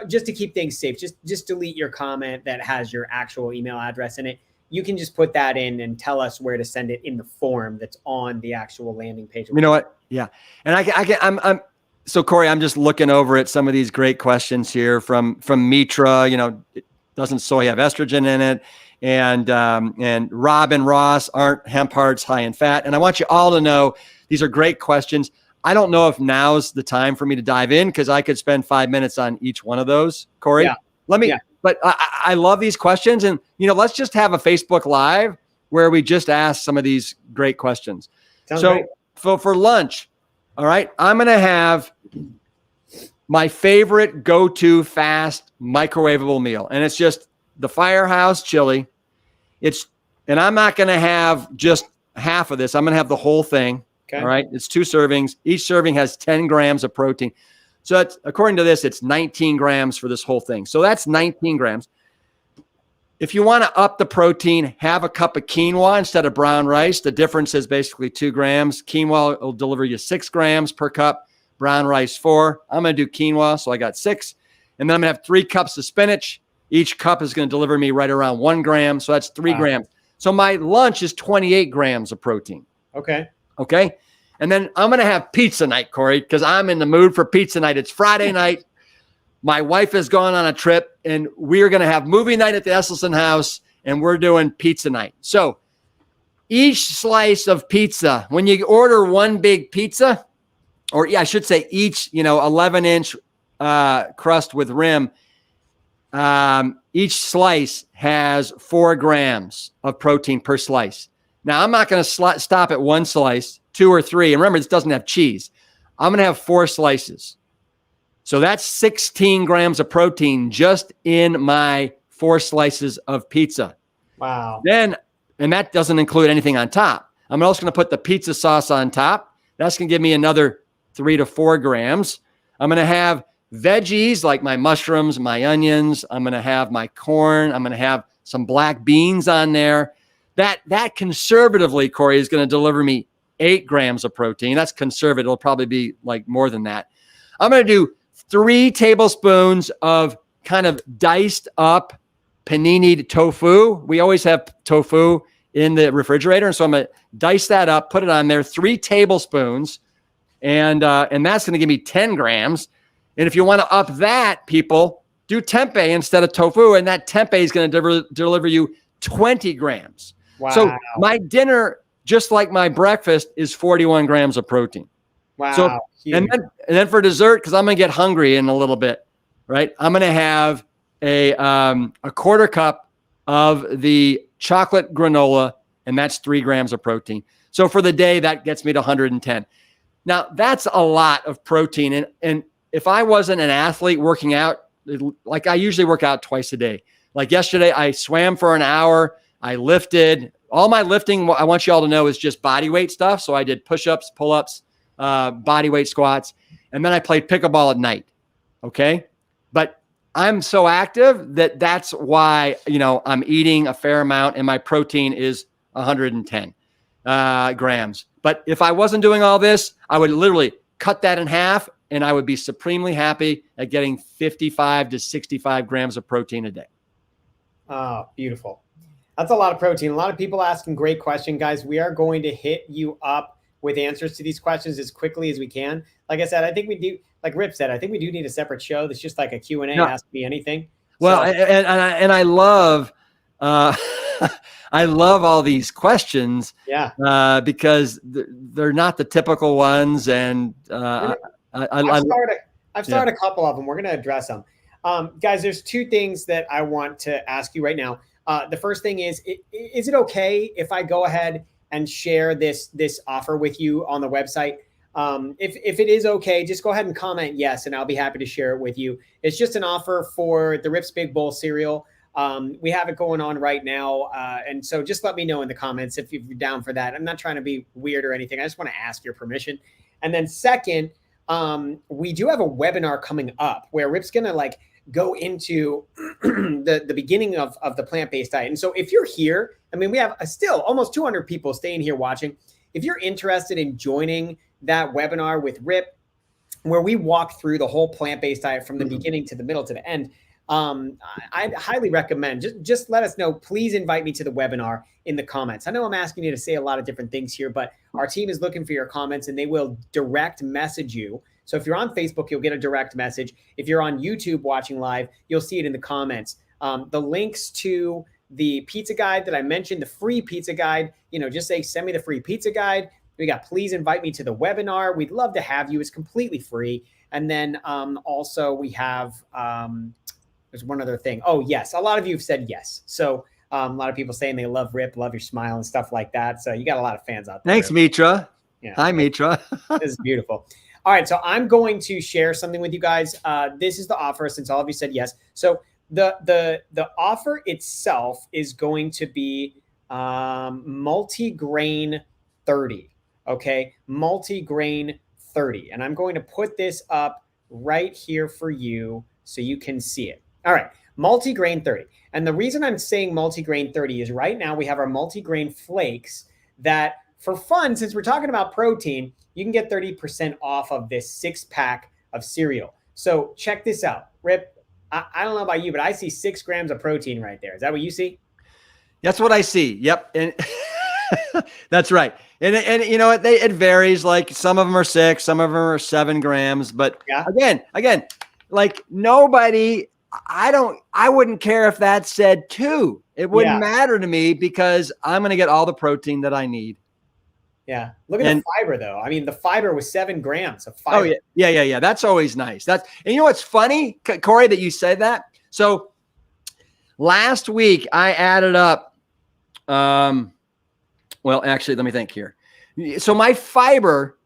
Just to keep things safe, just delete your comment that has your actual email address in it. You can just put that in and tell us where to send it in the form that's on the actual landing page.
You know what? Yeah. And I'm so Corey, I'm just looking over at some of these great questions here from Mitra. Doesn't soy have estrogen in it? And Rob and Ross, aren't hemp hearts high in fat? And I want you all to know these are great questions. I don't know if now's the time for me to dive in, because I could spend 5 minutes on each one of those, Corey.
Yeah.
But I love these questions, and let's just have a Facebook Live where we just ask some of these great questions.
Sounds great.
For lunch, all right, I'm going to have my favorite go-to fast microwavable meal, and it's just the Firehouse chili. And I'm not going to have just half of this. I'm going to have the whole thing. Okay. All right. It's 2 servings. Each serving has 10 grams of protein. So that's, according to this, it's 19 grams for this whole thing. So that's 19 grams. If you want to up the protein, have a cup of quinoa instead of brown rice. The difference is basically 2 grams. Quinoa will deliver you 6 grams per cup. Brown rice 4. I'm going to do quinoa, so I got 6. And then I'm going to have 3 cups of spinach. Each cup is going to deliver me right around 1 gram. So that's 3 grams. So my lunch is 28 grams of protein.
Okay.
And then I'm going to have pizza night, Corey, because I'm in the mood for pizza night. It's Friday night. My wife has gone on a trip, and we're going to have movie night at the Esselstyn house, and we're doing pizza night. So each slice of pizza, when you order one big pizza, or I should say each, 11-inch crust with rim, each slice has 4 grams of protein per slice. Now, I'm not going to stop at 1 slice, 2 or 3. And remember, this doesn't have cheese. I'm going to have 4 slices. So that's 16 grams of protein just in my 4 slices of pizza.
Wow.
And that doesn't include anything on top. I'm also going to put the pizza sauce on top. That's going to give me another 3 to 4 grams. I'm going to have veggies like my mushrooms, my onions. I'm going to have my corn. I'm going to have some black beans on there. That conservatively, Corey, is going to deliver me 8 grams of protein. That's conservative. It'll probably be like more than that. I'm going to do 3 tablespoons of kind of diced up panini tofu. We always have tofu in the refrigerator. And so I'm going to dice that up, put it on there, 3 tablespoons. And that's going to give me 10 grams. And if you want to up that, people, do tempeh instead of tofu. And that tempeh is going to deliver you 20 grams.
Wow.
So my dinner, just like my breakfast, is 41 grams of protein.
Wow.
So, and then for dessert, because I'm going to get hungry in a little bit, right? I'm going to have a 1/4 cup of the chocolate granola, and that's 3 grams of protein. So for the day, that gets me to 110. Now, that's a lot of protein. And if I wasn't an athlete working out, like I usually work out twice a day. Like yesterday, I swam for an hour. I lifted all my lifting, I want you all to know, is just body weight stuff. So I did push-ups, pull-ups, body weight squats, and then I played pickleball at night. Okay. But I'm so active that's why, I'm eating a fair amount and my protein is 110 grams. But if I wasn't doing all this, I would literally cut that in half and I would be supremely happy at getting 55 to 65 grams of protein a day.
Oh, beautiful. That's a lot of protein. A lot of people asking great question, guys. We are going to hit you up with answers to these questions as quickly as we can. Like I said, I think we do, like Rip said, I think we do need a separate show that's just like a Q&A, ask me anything.
Well, so, and I love, I love all these questions, because they're not the typical ones. And
I've started a couple of them. We're going to address them. Guys, there's two things that I want to ask you right now. The first thing is it okay if I go ahead and share this offer with you on the website? If it is okay, just go ahead and comment yes, and I'll be happy to share it with you. It's just an offer for the Rip's Big Bowl cereal. We have it going on right now. And so just let me know in the comments if you're down for that. I'm not trying to be weird or anything. I just want to ask your permission. And then second, we do have a webinar coming up where Rip's going to go into the beginning of the plant-based diet. And so if you're here, I mean, we have still almost 200 people staying here watching. If you're interested in joining that webinar with Rip, where we walk through the whole plant-based diet from the beginning to the middle to the end, I'd highly recommend, just let us know. Please invite me to the webinar in the comments. I know I'm asking you to say a lot of different things here, but our team is looking for your comments and they will direct message you. So if you're on Facebook, you'll get a direct message. If you're on YouTube watching live, you'll see it in the comments. The links to the pizza guide that I mentioned, the free pizza guide, just say, send me the free pizza guide. We got, please invite me to the webinar. We'd love to have you. It's completely free. And then also we have, there's one other thing. Oh, yes. A lot of you have said yes. So a lot of people saying they love Rip, love your smile and stuff like that. So you got a lot of fans out there.
Thanks, Mitra. Yeah. Hi, Mitra.
This is beautiful. All right. So I'm going to share something with you guys. This is the offer since all of you said yes. So the offer itself is going to be multi-grain 30. Okay. Multi-grain 30. And I'm going to put this up right here for you so you can see it. All right. Multi-grain 30. And the reason I'm saying multi-grain 30 is right now we have our multi-grain flakes that, for fun, since we're talking about protein, you can get 30% off of this 6-pack of cereal. So check this out. Rip, I don't know about you, but I see 6 grams of protein right there. Is that what you see? That's what I see. Yep. And that's right. And it varies. Like some of them are 6, some of them are 7 grams. But again, like nobody, I wouldn't care if that said 2. It wouldn't matter to me because I'm going to get all the protein that I need. Yeah. Look at the fiber though. I mean, the fiber was 7 grams of fiber. Oh yeah. That's always nice. And you know what's funny, Corey, that you said that? So last week I added up, well, actually, let me think here. So my fiber,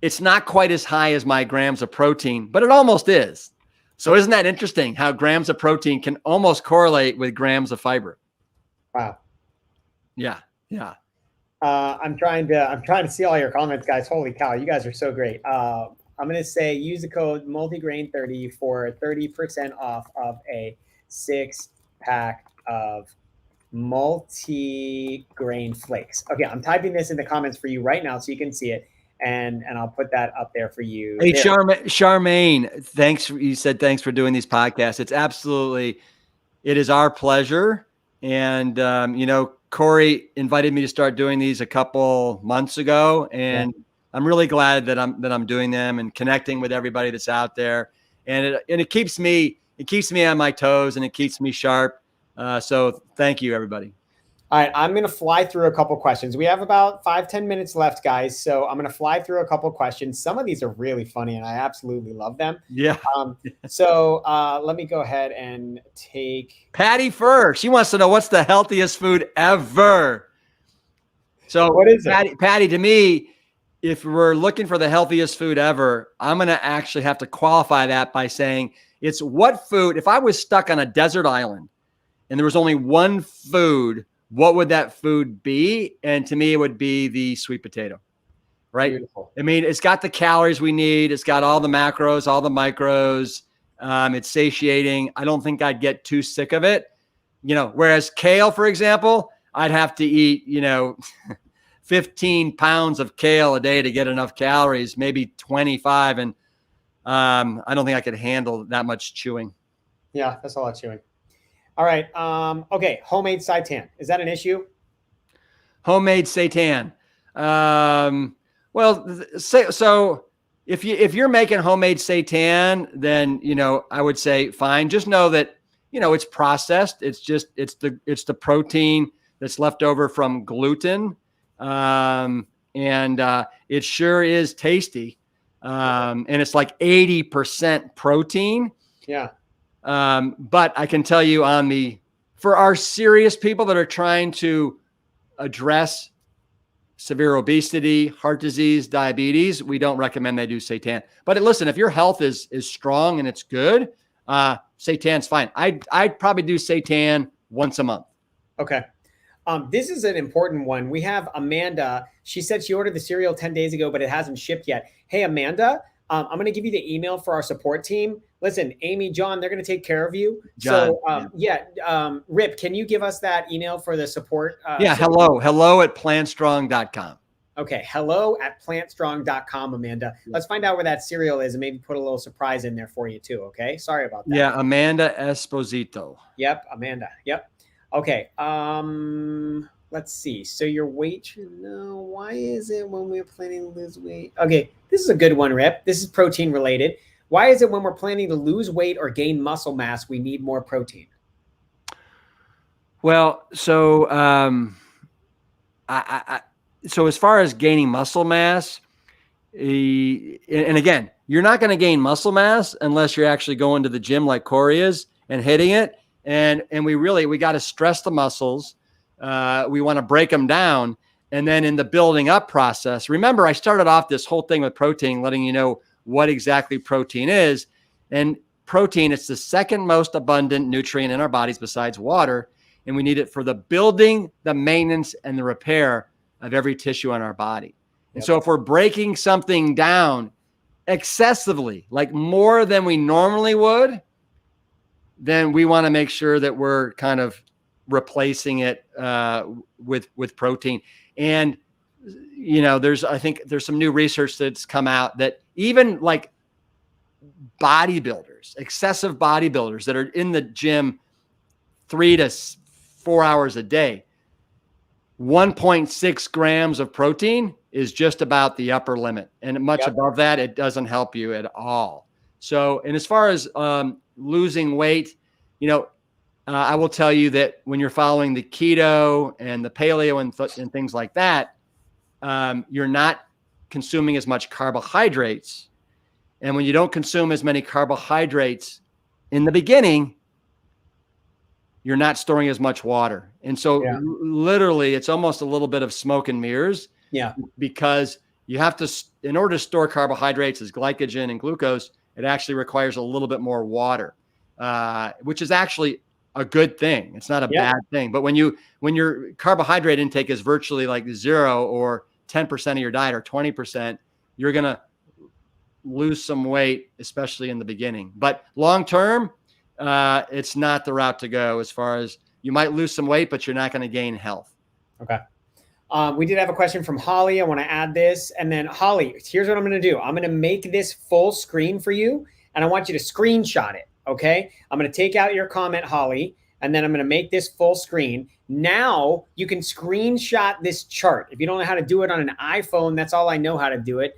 it's not quite as high as my grams of protein, but it almost is. So isn't that interesting how grams of protein can almost correlate with grams of fiber? Wow. Yeah. I'm trying to see all your comments, guys. Holy cow, you guys are so great. I'm going to say use the code multigrain30 for 30% off of a 6-pack of multi-grain flakes. Okay, I'm typing this in the comments for you right now so you can see it, and I'll put that up there for you. Hey, Charmaine, thanks. You said thanks for doing these podcasts. It is our pleasure. And Corey invited me to start doing these a couple months ago, and I'm really glad that I'm doing them and connecting with everybody that's out there. And it keeps me on my toes and it keeps me sharp. So thank you, everybody. All right, I'm going to fly through a couple questions. We have about 5-10 minutes left, guys. So I'm going to fly through a couple questions. Some of these are really funny, and I absolutely love them. Yeah. So let me go ahead and take Patty first. She wants to know what's the healthiest food ever. So what is it? Patty, to me, if we're looking for the healthiest food ever, I'm going to actually have to qualify that by saying it's what food, if I was stuck on a desert island and there was only one food,
what would that food be? And to me, it would be the sweet potato, right?
Beautiful.
I mean, it's got the calories we need. It's got all the macros, all the micros. It's satiating. I don't think I'd get too sick of it. Whereas kale, for example, I'd have to eat, 15 pounds of kale a day to get enough calories, maybe 25. And I don't think I could handle that much chewing.
Yeah, that's a lot of chewing. All right. Okay. Homemade seitan. Is that an issue?
Homemade seitan. So if you're making homemade seitan, then, I would say fine. Just know that, it's processed. It's the protein that's left over from gluten. And it sure is tasty. And it's like 80% protein.
Yeah.
But I can tell you for our serious people that are trying to address severe obesity, heart disease, diabetes, we don't recommend they do seitan. But listen, if your health is strong and it's good, seitan's fine. I'd probably do seitan once a month.
Okay. This is an important one. We have Amanda. She said she ordered the cereal 10 days ago, but it hasn't shipped yet. Hey, Amanda, I'm going to give you the email for our support team. Listen, Amy, John, they're going to take care of you.
John,
Rip, can you give us that email for the support?
Hello at plantstrong.com.
Okay. Hello at plantstrong.com, Amanda. Let's find out where that cereal is and maybe put a little surprise in there for you too. Okay. Sorry about that.
Yeah. Amanda Esposito.
Yep. Amanda. Yep. Okay. Let's see. So your weight, why is it when we're planning to lose weight? Okay. This is a good one, Rip. This is protein related. Why is it when we're planning to lose weight or gain muscle mass, we need more protein?
Well, so, so as far as gaining muscle mass, and again, you're not going to gain muscle mass unless you're actually going to the gym like Corey is and hitting it. And we got to stress the muscles. We want to break them down. And then in the building up process, remember, I started off this whole thing with protein, letting you know what exactly protein is. And protein, it's the second most abundant nutrient in our bodies besides water. And we need it for the building, the maintenance, and the repair of every tissue in our body. And so if we're breaking something down excessively, like more than we normally would, then we want to make sure that we're kind of replacing it with protein. And, I think there's some new research that's come out that even like bodybuilders, excessive bodybuilders that are in the gym 3 to 4 hours a day, 1.6 grams of protein is just about the upper limit. And much above that, it doesn't help you at all. So, and as far as losing weight, I will tell you that when you're following the keto and the paleo and things like that, you're not consuming as much carbohydrates. And when you don't consume as many carbohydrates in the beginning, you're not storing as much water. And so literally it's almost a little bit of smoke and mirrors.
Yeah.
Because you have to, in order to store carbohydrates as glycogen and glucose, it actually requires a little bit more water, which is actually a good thing. It's not a bad thing. But when your carbohydrate intake is virtually like 0 or 10% of your diet or 20%, you're going to lose some weight, especially in the beginning. But long-term, it's not the route to go. As far as you might lose some weight, but you're not going to gain health.
Okay. We did have a question from Holly. I want to add this. And then Holly, here's what I'm going to do. I'm going to make this full screen for you, and I want you to screenshot it. Okay. I'm going to take out your comment, Holly, and then I'm going to make this full screen. Now you can screenshot this chart. If you don't know how to do it on an iPhone, that's all I know how to do it.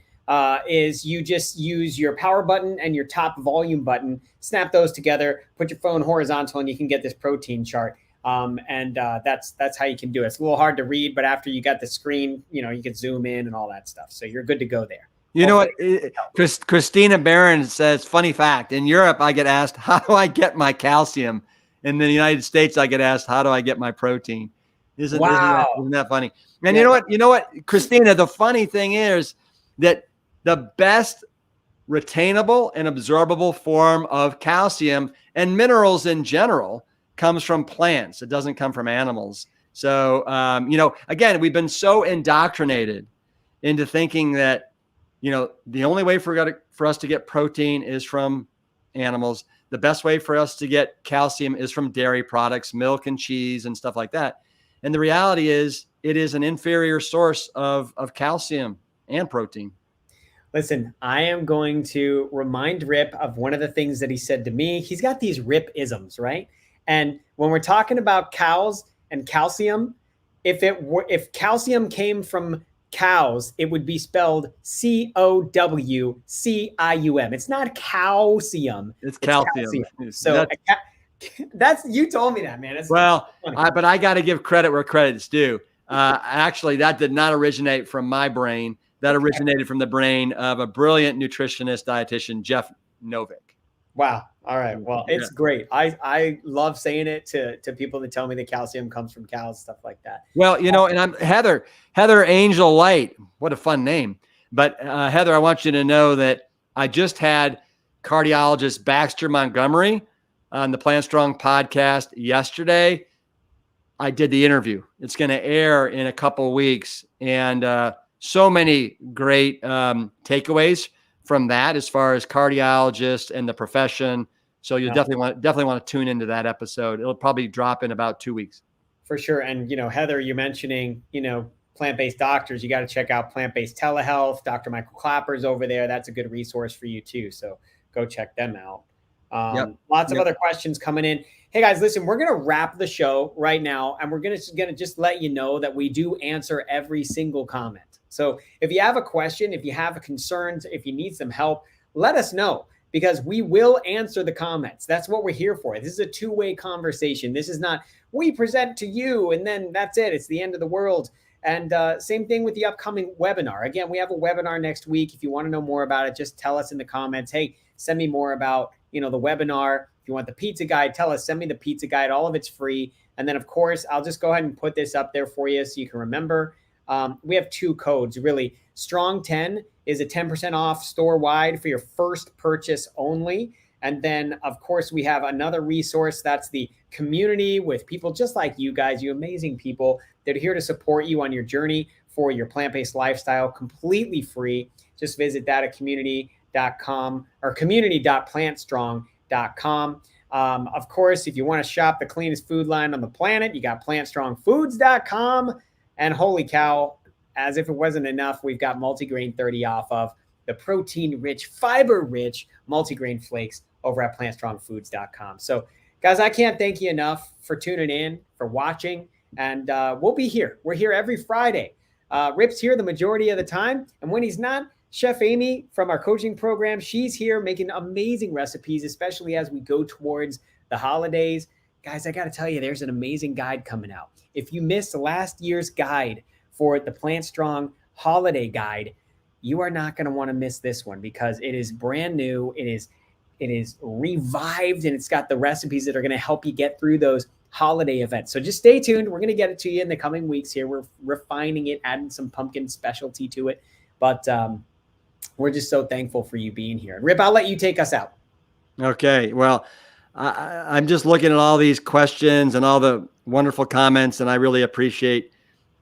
Is you just use your power button and your top volume button, snap those together, put your phone horizontal, and you can get this protein chart. That's how you can do it. It's a little hard to read, but after you got the screen, you can zoom in and all that stuff. So you're good to go there.
You know what? Christina Barron says, funny fact, in Europe, I get asked, how do I get my calcium? In the United States, I get asked, how do I get my protein? Isn't that funny? And you know what, Christina, the funny thing is that the best retainable and absorbable form of calcium and minerals in general comes from plants. It doesn't come from animals. So, again, we've been so indoctrinated into thinking that, the only way for us to get protein is from animals. The best way for us to get calcium is from dairy products, milk and cheese and stuff like that. And the reality is it is an inferior source of calcium and protein.
Listen, I am going to remind Rip of one of the things that he said to me. He's got these Rip isms, right? And when we're talking about cows and calcium, if calcium came from cows, it would be spelled COWCIUM. It's not calcium.
It's calcium.
So that's you told me that, man.
But I got to give credit where credit's due. Actually, that did not originate from my brain. That originated from the brain of a brilliant nutritionist, dietitian, Jeff Novick.
Wow. All right. Well, it's great. I love saying it to people that tell me the calcium comes from cows, stuff like that.
Well, and I'm Heather Angel Light. What a fun name. But Heather, I want you to know that I just had cardiologist Baxter Montgomery on the Plant Strong podcast yesterday. I did the interview. It's going to air in a couple of weeks. And so many great takeaways from that as far as cardiologists and the profession. So you'll definitely want to tune into that episode. It'll probably drop in about 2 weeks.
For sure. And, Heather, you're mentioning, plant-based doctors. You got to check out Plant-Based Telehealth. Dr. Michael Clapper's over there. That's a good resource for you too. So go check them out. Lots of other questions coming in. Hey guys, listen, we're going to wrap the show right now. And we're going to just let you know that we do answer every single comment. So if you have a question, if you have concerns, if you need some help, let us know, because we will answer the comments. That's what we're here for. This is a two-way conversation. This is not, we present to you and then that's it. It's the end of the world. And same thing with the upcoming webinar. Again, we have a webinar next week. If you want to know more about it, just tell us in the comments. Hey, send me more about, the webinar. If you want the pizza guide, tell us, send me the pizza guide. All of it's free. And then, of course, I'll just go ahead and put this up there for you so you can remember. We have two codes, really. Strong 10 is a 10% off store-wide for your first purchase only. And then, of course, we have another resource. That's the community with people just like you guys, you amazing people that are here to support you on your journey for your plant-based lifestyle, completely free. Just visit that at community.com or community.plantstrong.com. Of course, if you want to shop the cleanest food line on the planet, you got plantstrongfoods.com. And holy cow, as if it wasn't enough, we've got multigrain 30 off of the protein-rich, fiber-rich multigrain flakes over at plantstrongfoods.com. So, guys, I can't thank you enough for tuning in, for watching, and we'll be here. We're here every Friday. Rip's here the majority of the time, and when he's not, Chef Amy from our coaching program, she's here making amazing recipes, especially as we go towards the holidays. Guys, I got to tell you, there's an amazing guide coming out. If you missed last year's guide for the Plant Strong Holiday Guide, you are not going to want to miss this one, because it is brand new. It is revived, and it's got the recipes that are going to help you get through those holiday events. So just stay tuned. We're going to get it to you in the coming weeks here. We're refining it, adding some pumpkin specialty to it. But we're just so thankful for you being here. Rip, I'll let you take us out.
Okay. Well, I'm just looking at all these questions and all the wonderful comments, and I really appreciate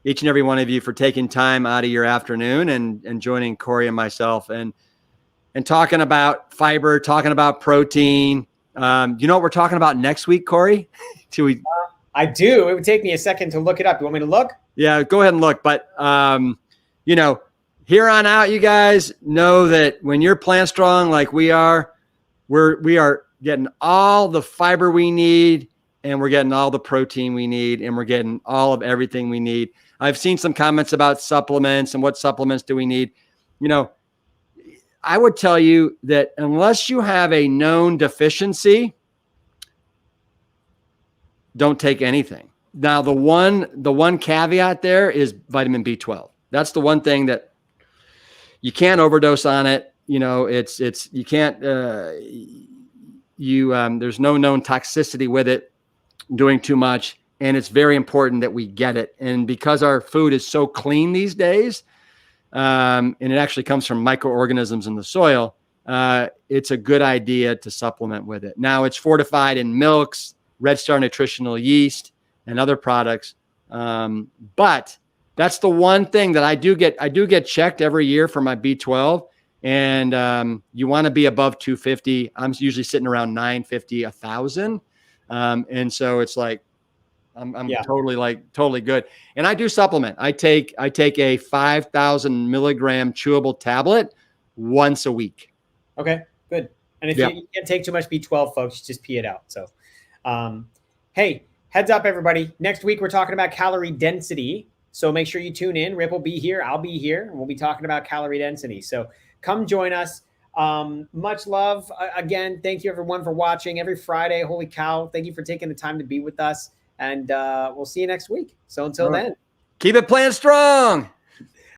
each and every one of you for taking time out of your afternoon and joining Corey and myself and talking about fiber, talking about protein. You know what we're talking about next week, Corey?
I do. It would take me a second to look it up. You want me to look?
Yeah, go ahead and look. But, here on out, you guys know that when you're plant strong like we are, we are getting all the fiber we need, and we're getting all the protein we need, and we're getting all of everything we need. I've seen some comments about supplements and what supplements do we need. I would tell you that unless you have a known deficiency, don't take anything. Now, the one caveat there is vitamin B12. That's the one thing that you can't overdose on it. You can't, there's no known toxicity with it doing too much. And it's very important that we get it. And because our food is so clean these days, and it actually comes from microorganisms in the soil, it's a good idea to supplement with it. Now, it's fortified in milks, Red Star nutritional yeast, and other products. But that's the one thing that I do get checked every year for my B12. And you want to be above 250. I'm usually sitting around 950, 1,000. And so it's like, I'm totally good. And I do supplement. I take a 5,000 milligram chewable tablet once a week.
Okay, good. And if you can't take too much B12, folks, just pee it out. So, hey, heads up, everybody. Next week, we're talking about calorie density. So make sure you tune in. Rip will be here. I'll be here. And we'll be talking about calorie density. So come join us. Much love. Again, thank you, everyone, for watching every Friday. Holy cow. Thank you for taking the time to be with us. And we'll see you next week. So until then.
Keep it plant strong.